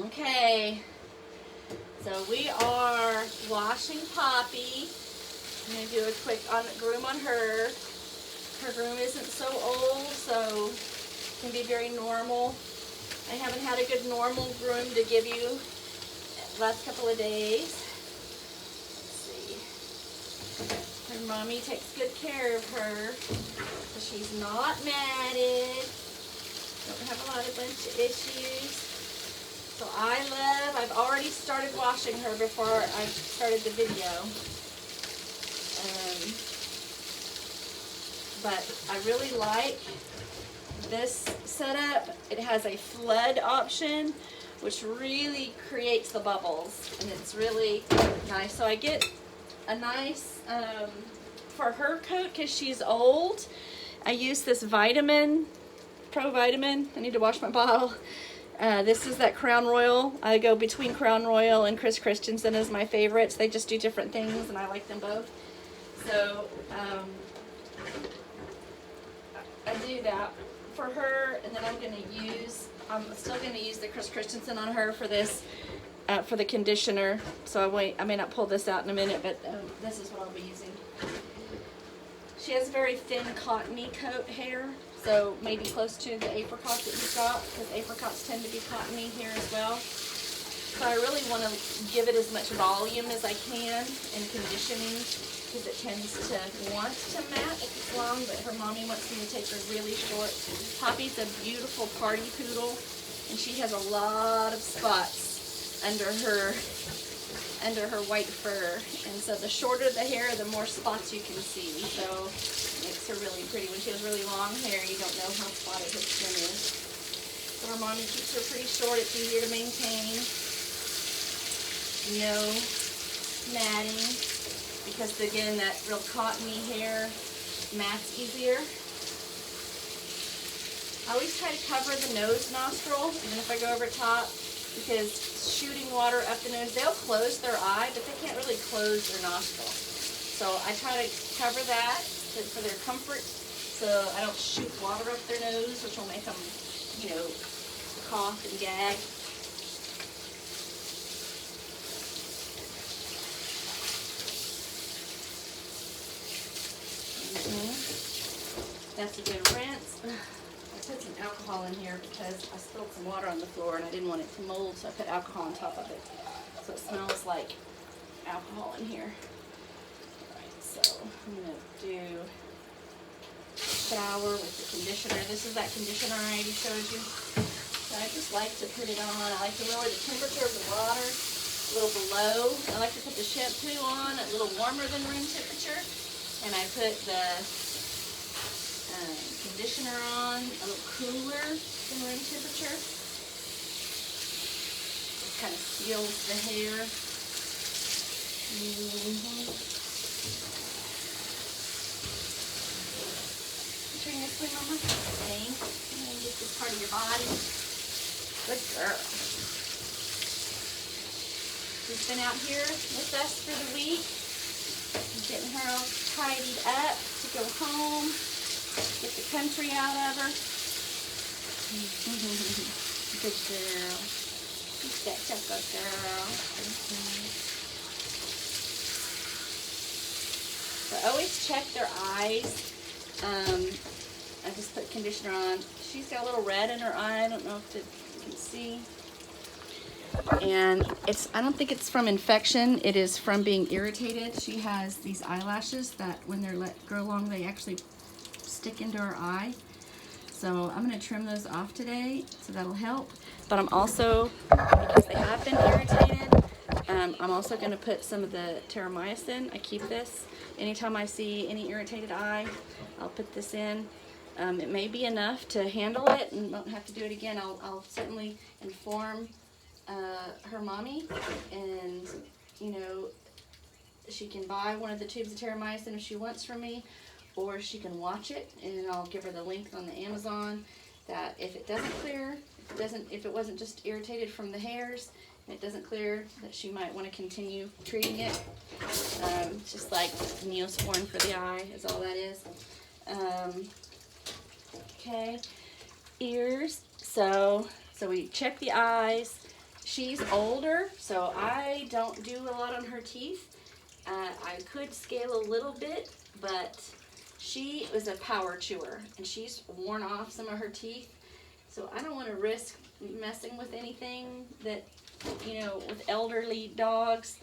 Okay, so we are washing Poppy. I'm going to do a quick groom on her. Her groom isn't so old, so it can be very normal. I haven't had a good normal groom to give you the last couple of days. Let's see. Her mommy takes good care of her, so she's not matted. Don't have a bunch of issues. So I've already started washing her before I started the video. But I really like this setup. It has a flood option, which really creates the bubbles, and it's really nice. So I get a nice, for her coat, because she's old, I use this Pro Vitamin. I need to wash my bottle. This is that Crown Royal. I go between Crown Royal and Chris Christensen as my favorites. They just do different things, and I like them both. So I do that for her, and then I'm still going to use the Chris Christensen on her for this, for the conditioner. So I may not pull this out in a minute, but this is what I'll be using. She has very thin cottony coat hair. So maybe close to the apricots that you've got, because apricots tend to be cottony here as well. So I really want to give it as much volume as I can in conditioning, because it tends to want to mat if it's long, but her mommy wants me to take her really short. Poppy's a beautiful party poodle, and she has a lot of spots under her white fur. And so the shorter the hair, the more spots you can see. So makes her really pretty. When she has really long hair, you don't know how spotted her skin is. So her mommy keeps her pretty short. It's easier to maintain. No matting, because again, that real cottony hair mats easier. I always try to cover the nose nostril, even if I go over top, because shooting water up the nose, they'll close their eye, but they can't really close their nostril. So I try to cover that for their comfort, so I don't shoot water up their nose, which will make them, cough and gag. That's a good rinse. I put some alcohol in here because I spilled some water on the floor and I didn't want it to mold, so I put alcohol on top of it. So it smells like alcohol in here. So I'm going to do shower with the conditioner. This is that conditioner I already showed you. So I just like to put it on. I like to lower the temperature of the water a little below. I like to put the shampoo on a little warmer than room temperature. And I put the conditioner on a little cooler than room temperature. It kind of seals the hair. Turn this way, Mama. Okay. I'm going to get this part of your body. Good girl. She's been out here with us for the week. Getting her all tidied up to go home. Get the country out of her. Good girl. She's that chocolate girl. So I always check their eyes. I just put conditioner on. She's got a little red in her eye. I don't know if you can see. And I don't think it's from infection. It is from being irritated. She has these eyelashes that when they're let grow long, they actually stick into her eye. So I'm going to trim those off today, so that'll help. But I'm also, because they have been irritated, I'm also going to put some of the terramycin. I keep this. Anytime I see any irritated eye, I'll put this in. It may be enough to handle it and won't have to do it again. I'll certainly inform her mommy, and she can buy one of the tubes of terramycin if she wants from me, or she can watch it, and I'll give her the link on the Amazon that if it doesn't clear, if it wasn't just irritated from the hairs, and it doesn't clear, that she might want to continue treating it. Just like Neosporin for the eye is all that is. Okay, ears. So we check the eyes, She's older, so I don't do a lot on her teeth. I could scale a little bit, but she is a power chewer, and she's worn off some of her teeth. So I don't want to risk messing with anything that, you know, with elderly dogs.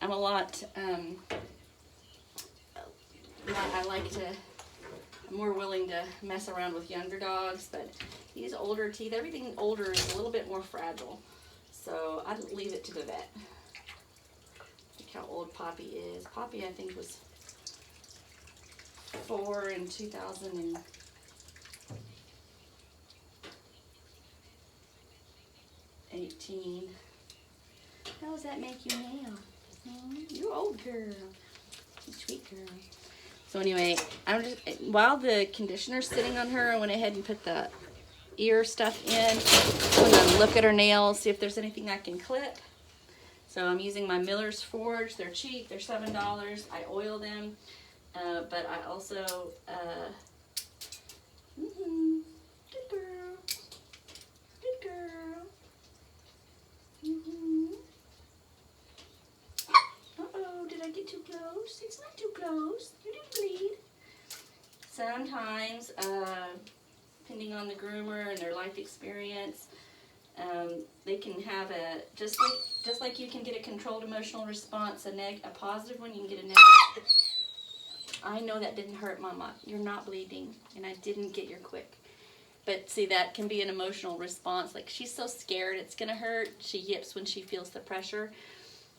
I'm a lot, I'm more willing to mess around with younger dogs, but these older teeth, everything older is a little bit more fragile. So I'd leave it to the vet. Look how old Poppy is. Poppy, I think, was 4 in 2018. How does that make you now? You old girl. You sweet girl. So anyway, I'm just, while the conditioner's sitting on her, I went ahead and put the ear stuff in. I'm gonna look at her nails, see if there's anything I can clip. So I'm using my Miller's Forge. They're cheap, they're $7. I oil them, but I also, good girl, good girl. Uh-oh, did I get too close? It's not too close. You didn't bleed. Sometimes, depending on the groomer and their life experience, they can have a, just like you can get a controlled emotional response, a positive one, you can get a negative. I know that didn't hurt, Mama. You're not bleeding, and I didn't get your quick. But see, that can be an emotional response. Like, she's so scared it's gonna hurt. She yips when she feels the pressure.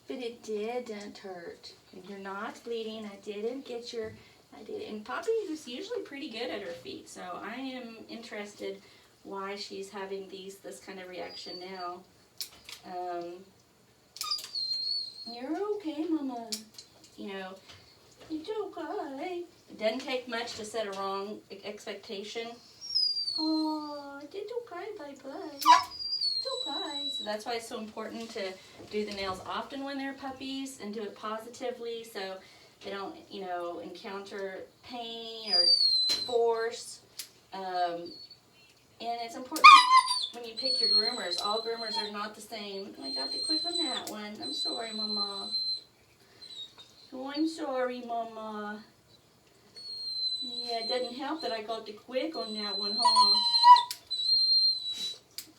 But it didn't hurt. And you're not bleeding. I didn't get your, I did. And Poppy is usually pretty good at her feet. So I am interested why she's having this kind of reaction now. You're okay, Mama. You know, it's okay. It doesn't take much to set a wrong expectation. Oh, it's okay, bye-bye. It's okay. So that's why it's so important to do the nails often when they're puppies and do it positively so they don't, you know, encounter pain or force. And it's important when you pick your groomers. All groomers are not the same. I got the quick on that one. I'm sorry, Mama. Oh, I'm sorry, Mama. Yeah, it doesn't help that I got the quick on that one, huh?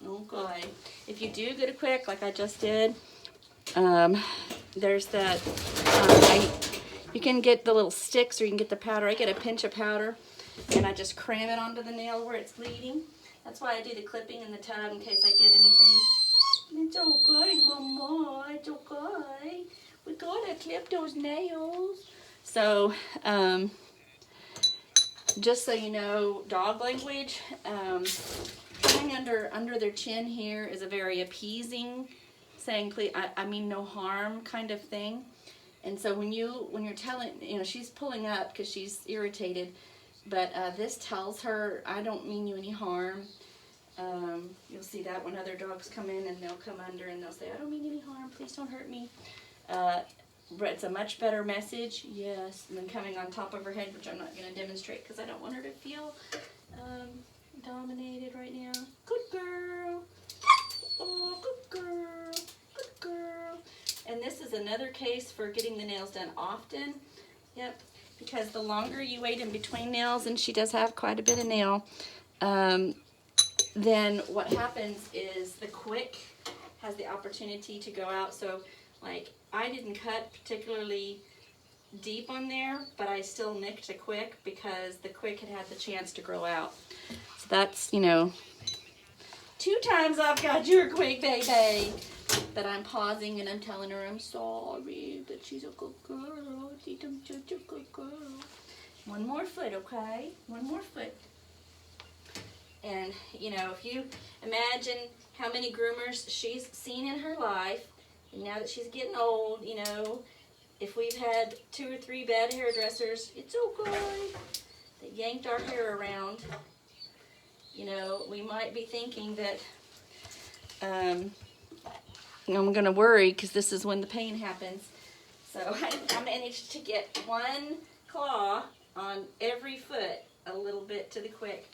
Okay. If you do get a quick, like I just did, there's that, you can get the little sticks or you can get the powder. I get a pinch of powder and I just cram it onto the nail where it's bleeding. That's why I do the clipping in the tub in case I get anything. It's okay, Mama. It's okay. We gotta clip those nails. So, just so you know, dog language, coming under their chin here is a very appeasing, saying, please, I mean no harm kind of thing. And so when you're telling, you know, she's pulling up because she's irritated, but this tells her, I don't mean you any harm. You'll see that when other dogs come in and they'll come under and they'll say, I don't mean any harm, please don't hurt me. But it's a much better message, yes, than coming on top of her head, which I'm not going to demonstrate because I don't want her to feel dominated right now. Good girl. Oh, good girl. Good girl. And this is another case for getting the nails done often. Yep, because the longer you wait in between nails, and she does have quite a bit of nail, then what happens is the quick has the opportunity to go out. So, like, I didn't cut particularly deep on there, but I still nicked a quick because the quick had the chance to grow out. So that's, you know, 2 times I've got your quick, baby. But I'm pausing and I'm telling her I'm sorry, that she's a good girl. She's such a good girl. One more foot, okay? One more foot. And, you know, if you imagine how many groomers she's seen in her life, and now that she's getting old, you know, if we've had 2 or 3 bad hairdressers, it's okay, that yanked our hair around, you know, we might be thinking that, I'm going to worry because this is when the pain happens. So I managed to get 1 claw on every foot, a little bit to the quick.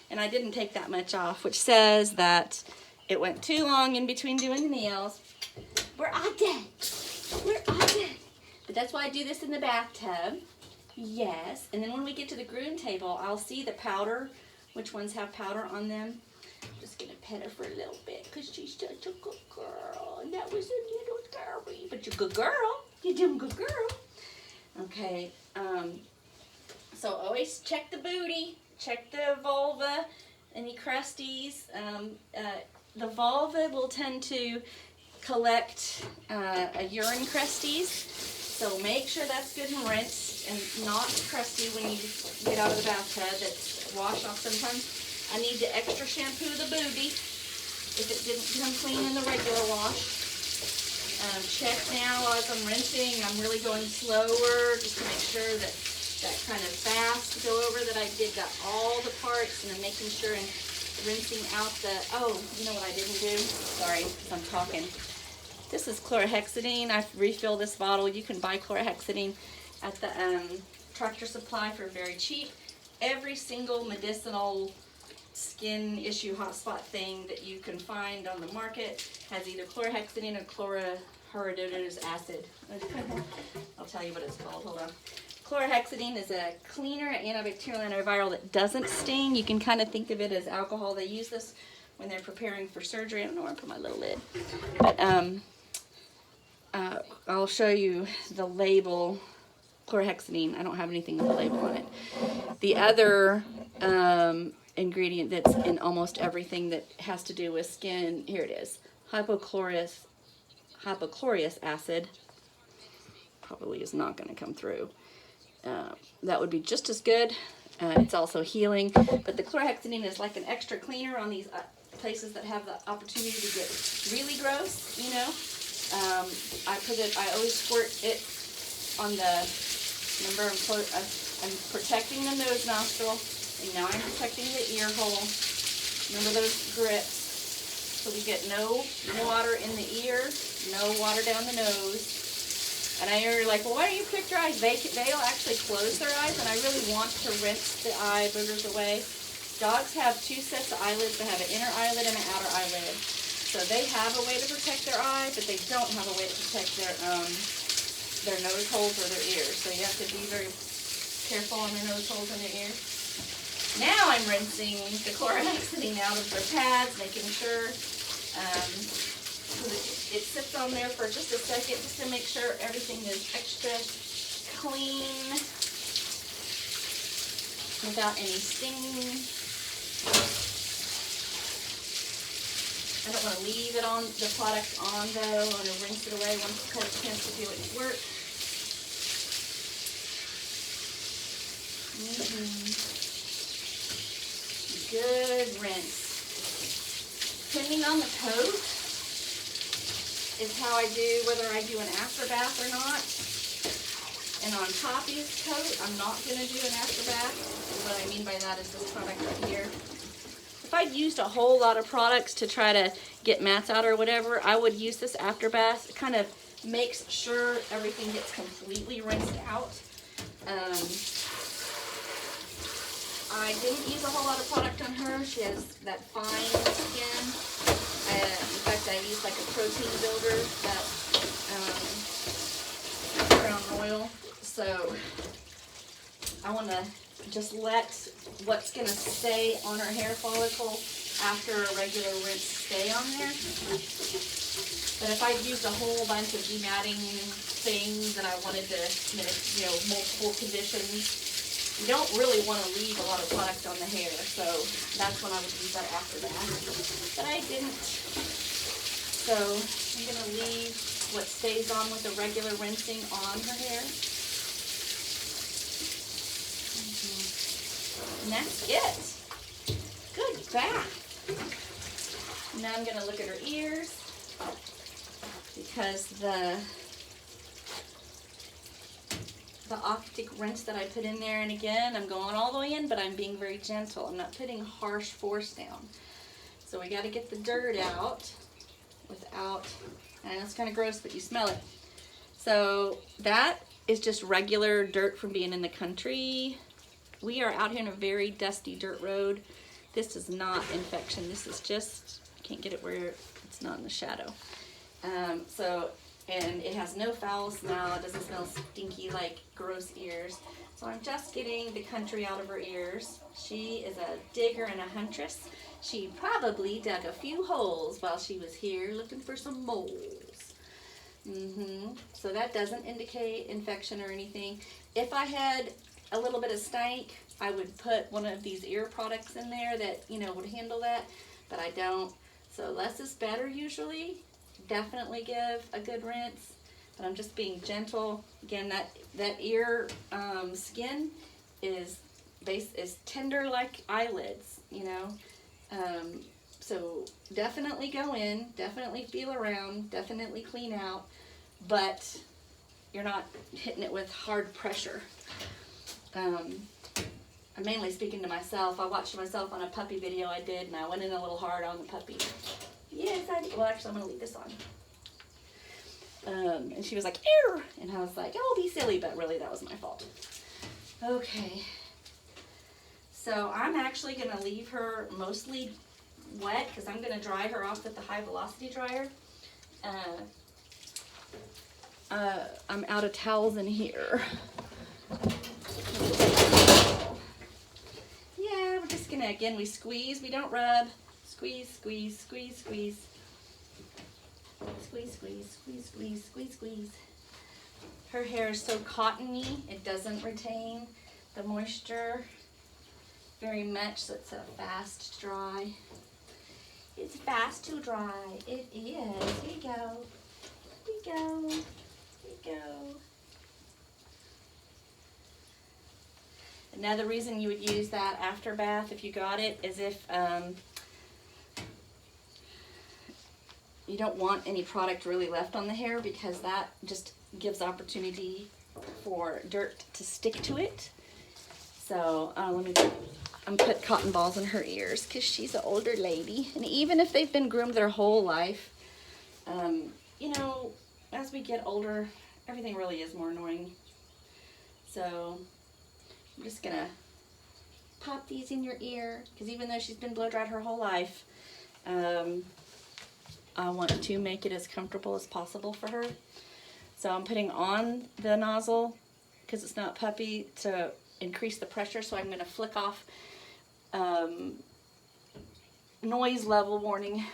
And I didn't take that much off, which says that It went too long in between doing the nails. We're all done. We're all done. But that's why I do this in the bathtub. Yes. And then when we get to the groom table, I'll see the powder, which ones have powder on them. I'm just going to pet her for a little bit because she's such a good girl. And that was a little scary. But you're a good girl. You're doing good girl. Okay. So always check the booty. Check the vulva. Any crusties. The vulva will tend to collect a urine crusties. So make sure that's good and rinsed and not crusty when you get out of the bathtub. That's washed off sometimes. I need to extra shampoo the booty if it didn't come clean in the regular wash. Check now as I'm rinsing. I'm really going slower just to make sure that that kind of fast go over that I got all the parts, and I'm making sure and rinsing out the, oh, you know what I didn't do? Sorry, because I'm talking. This is chlorhexidine. I refill this bottle. You can buy chlorhexidine at the Tractor Supply for very cheap. Every single medicinal skin issue hotspot thing that you can find on the market has either chlorhexidine or chlorhydrous acid. I'll tell you what it's called. Hold on. Chlorhexidine is a cleaner, antibacterial, antiviral that doesn't sting. You can kind of think of it as alcohol. They use this when they're preparing for surgery. I don't know where I put my little lid. But I'll show you the label. Chlorhexidine. I don't have anything with the label on it. The other ingredient that's in almost everything that has to do with skin, here it is. Hypochlorous acid. Probably is not going to come through. That would be just as good. It's also healing, but the chlorhexidine is like an extra cleaner on these places that have the opportunity to get really gross, you know. I always squirt it on the, remember I'm protecting the nose nostril, and now I'm protecting the ear hole. Remember those grips, so we get no water in the ear, no water down the nose. And I hear like, well, why don't you pick your eyes? They'll actually close their eyes, and I really want to rinse the eye boogers away. Dogs have two sets of eyelids. They have an inner eyelid and an outer eyelid. So they have a way to protect their eye, but they don't have a way to protect their nose holes or their ears. So you have to be very careful on their nose holes and their ears. Now I'm rinsing the chlorhexidine out of their pads, making sure it sits on there for just a second just to make sure everything is extra clean without any stinging. I don't want to leave it on the product on though. I want to rinse it away once the color tends to do its work. Good rinse. Depending on the coat is how I do, whether I do an after bath or not. And on Poppy's coat, I'm not going to do an after bath. What I mean by that is this product right here. If I'd used a whole lot of products to try to get mats out or whatever, I would use this after bath. It kind of makes sure everything gets completely rinsed out. I didn't use a whole lot of product on her. She has that fine skin. In fact, I used like a protein builder, that Crown Royal. So I want to just let what's going to stay on her hair follicle after a regular rinse stay on there. But if I'd used a whole bunch of dematting things and I wanted to, you know, multiple conditions, you don't really want to leave a lot of product on the hair, so that's when I would use that after that. But I didn't. So I'm going to leave what stays on with the regular rinsing on her hair. And that's it. Good bath. Now I'm going to look at her ears because the optic rinse that I put in there, and again, I'm going all the way in, but I'm being very gentle. I'm not putting harsh force down. So we got to get the dirt out without, and it's kind of gross, but you smell it. So that is just regular dirt from being in the country. We are out here in a very dusty dirt road. This is not infection. This is just, can't get it where it's not in the shadow. And it has no foul smell. It doesn't smell stinky like gross ears. So I'm just getting the country out of her ears. She is a digger and a huntress. She probably dug a few holes while she was here looking for some moles. So that doesn't indicate infection or anything. If I had a little bit of stank, I would put one of these ear products in there that, you know, would handle that, but I don't. So less is better usually. Definitely give a good rinse, but I'm just being gentle. Again, that ear skin is tender like eyelids, you know. So definitely go in, definitely feel around, definitely clean out, but you're not hitting it with hard pressure. I'm mainly speaking to myself. I watched myself on a puppy video I did, and I went in a little hard on the puppy. Yes, I did. Well, actually, I'm going to leave this on. And she was like, ew! And I was like, oh, be silly, but really that was my fault. Okay. So I'm actually going to leave her mostly wet because I'm going to dry her off with the high velocity dryer. I'm out of towels in here. Yeah, we're just going to, again, we squeeze, we don't rub. Squeeze, squeeze, squeeze, squeeze. Squeeze, squeeze, squeeze, squeeze, squeeze, squeeze. Her hair is so cottony, it doesn't retain the moisture very much, so it's a fast dry. It's fast to dry. It is. Here you go. Here you go. Here you go. Another reason you would use that after bath if you got it is if you don't want any product really left on the hair, because that just gives opportunity for dirt to stick to it. So I'm put cotton balls in her ears because she's an older lady, and even if they've been groomed their whole life, you know, as we get older, everything really is more annoying. So I'm just gonna pop these in your ear because even though she's been blow dried her whole life, I want to make it as comfortable as possible for her. So I'm putting on the nozzle because it's not puppy to increase the pressure. So I'm going to flick off noise level warning.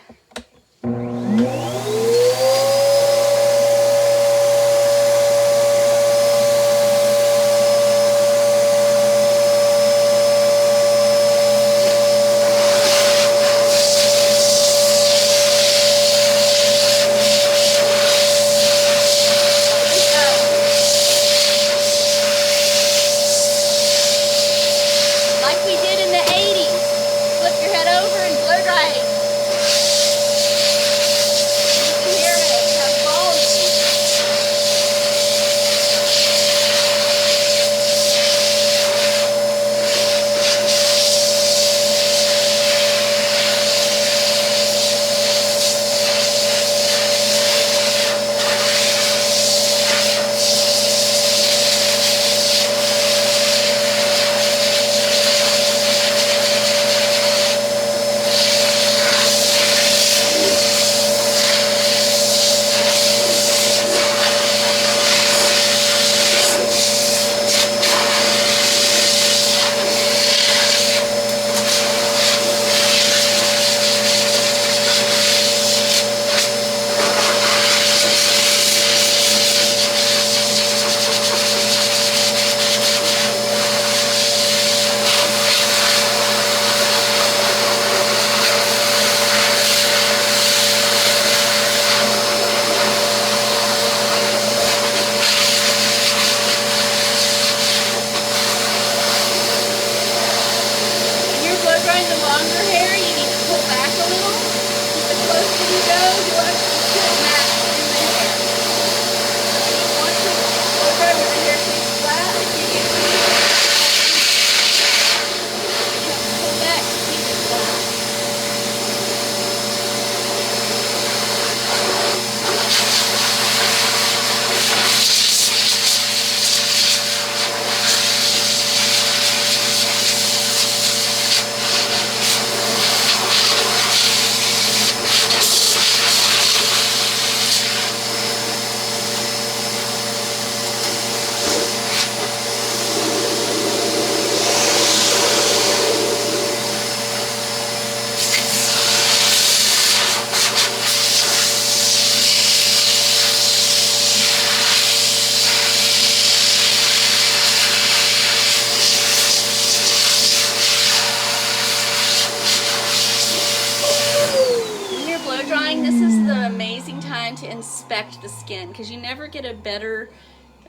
drying, this is the amazing time to inspect the skin, because you never get a better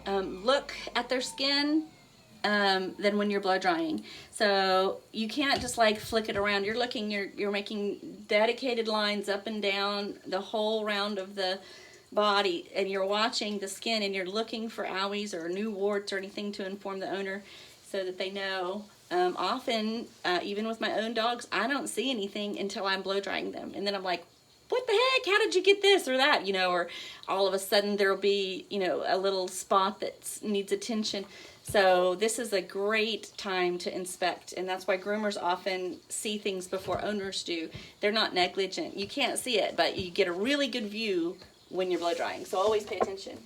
look at their skin than when you're blow drying. So you can't just like flick it around. You're looking, you're making dedicated lines up and down the whole round of the body, and you're watching the skin, and you're looking for owies or new warts or anything to inform the owner so that they know. Often, even with my own dogs, I don't see anything until I'm blow drying them, and then I'm like, what the heck, how did you get this or that, you know, or all of a sudden there'll be, you know, a little spot that needs attention. So this is a great time to inspect, and that's why groomers often see things before owners do. They're not negligent. You can't see it, but you get a really good view when you're blow drying, so always pay attention.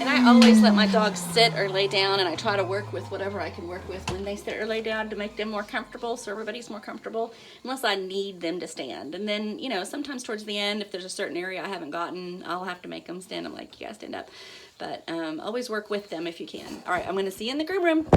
I always let my dogs sit or lay down, and I try to work with whatever I can work with when they sit or lay down to make them more comfortable, so everybody's more comfortable, unless I need them to stand. And then, you know, sometimes towards the end, if there's a certain area I haven't gotten, I'll have to make them stand. I'm like, you guys stand up. But always work with them if you can. All right, I'm going to see you in the groom room.